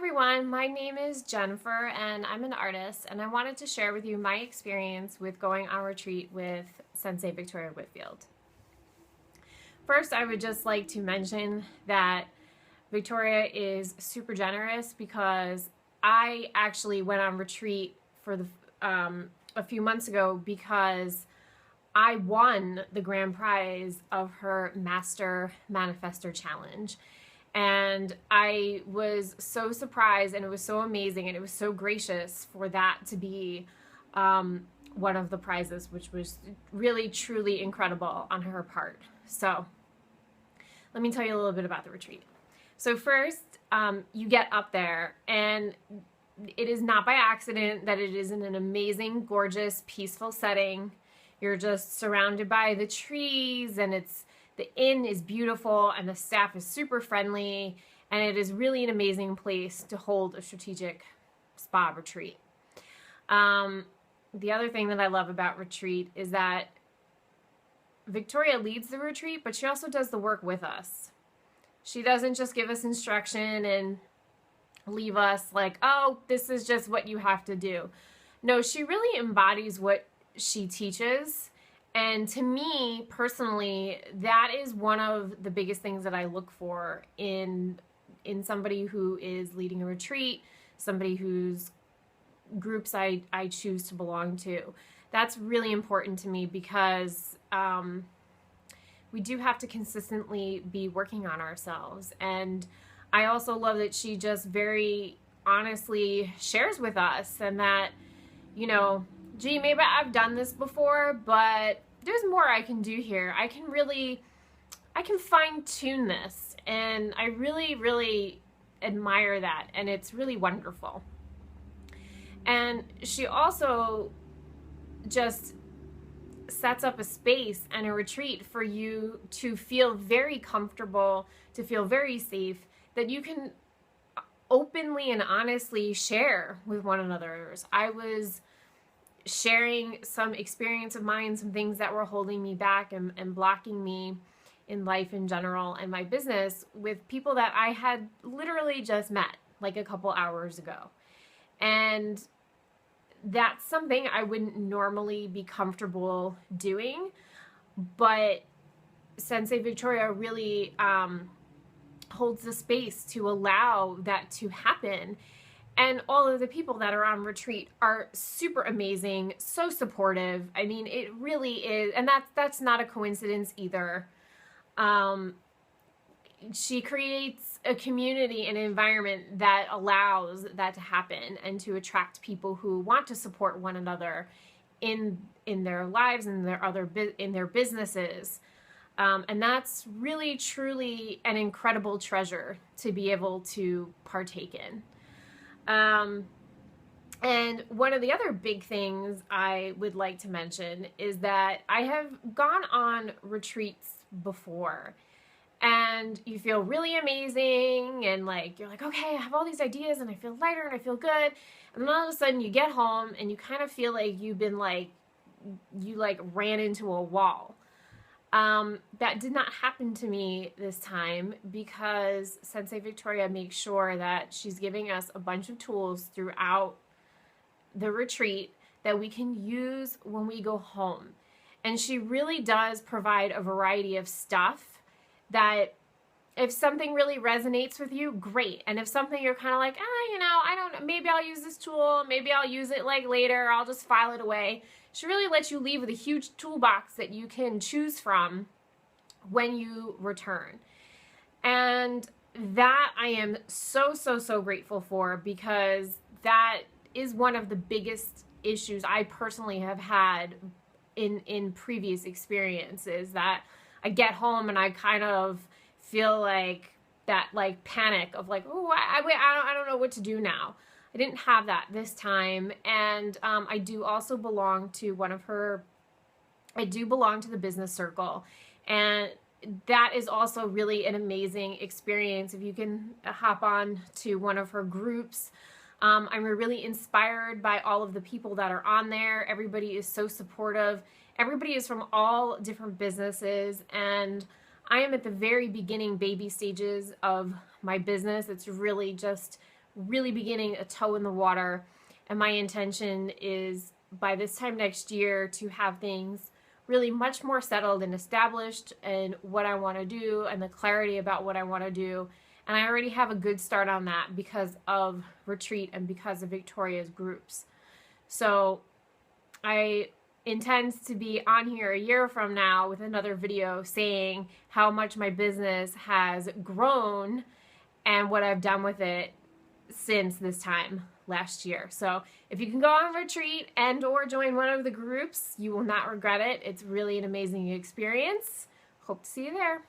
everyone, my name is Jennifer and I'm an artist, and I wanted to share with you my experience with going on retreat with Sensei Victoria Whitfield. First, I would just like to mention that Victoria is super generous because I actually went on retreat for a few months ago because I won the grand prize of her Master Manifestor Challenge. And I was so surprised, and it was so amazing, and it was so gracious for that to be one of the prizes, which was really, truly incredible on her part. So let me tell you a little bit about the retreat. So first, you get up there, and it is not by accident that it is in an amazing, gorgeous, peaceful setting. You're just surrounded by the trees, and the inn is beautiful, and the staff is super friendly, and it is really an amazing place to hold a strategic spa retreat. The other thing that I love about retreat is that Victoria leads the retreat, but she also does the work with us. She doesn't just give us instruction and leave us like, oh, this is just what you have to do. No, she really embodies what she teaches. And to me, personally, that is one of the biggest things that I look for in somebody who is leading a retreat, somebody whose groups I choose to belong to. That's really important to me because we do have to consistently be working on ourselves. And I also love that she just very honestly shares with us, and that, you know, gee, maybe I've done this before, but there's more I can do here. I can fine tune this, and I really, really admire that, and it's really wonderful. And she also just sets up a space and a retreat for you to feel very comfortable, to feel very safe, that you can openly and honestly share with one another. I was sharing some experience of mine, some things that were holding me back and blocking me in life in general and my business with people that I had literally just met like a couple hours ago. And that's something I wouldn't normally be comfortable doing, but Sensei Victoria really holds the space to allow that to happen. And all of the people that are on retreat are super amazing, so supportive. I mean, it really is, and that's not a coincidence either. She creates a community and environment that allows that to happen and to attract people who want to support one another in their lives and in their businesses. And that's really, truly an incredible treasure to be able to partake in. And one of the other big things I would like to mention is that I have gone on retreats before, and you feel really amazing, and you're like, okay, I have all these ideas, and I feel lighter, and I feel good, and then all of a sudden you get home, and you kind of feel like you ran into a wall. That did not happen to me this time because Sensei Victoria makes sure that she's giving us a bunch of tools throughout the retreat that we can use when we go home. And she really does provide a variety of stuff that if something really resonates with you, great. And if something you're kind of like, I don't know, maybe I'll use this tool, maybe I'll use it later, I'll just file it away. She really lets you leave with a huge toolbox that you can choose from when you return. And that I am so, so, so grateful for, because that is one of the biggest issues I personally have had in previous experiences, that I get home and I kind of feel like that panic of oh, I don't know what to do now. I didn't have that this time. And I do also belong to the business circle. And that is also really an amazing experience. If you can hop on to one of her groups, I'm really inspired by all of the people that are on there. Everybody is so supportive. Everybody is from all different businesses, and I am at the very beginning baby stages of my business. It's really just really beginning a toe in the water. And my intention is by this time next year to have things really much more settled and established and what I want to do and the clarity about what I want to do. And I already have a good start on that because of retreat and because of Victoria's groups. So I intend to be on here a year from now with another video saying how much my business has grown and what I've done with it since this time last year. So if you can go on retreat and or join one of the groups, you will not regret it. It's really an amazing experience. Hope to see you there.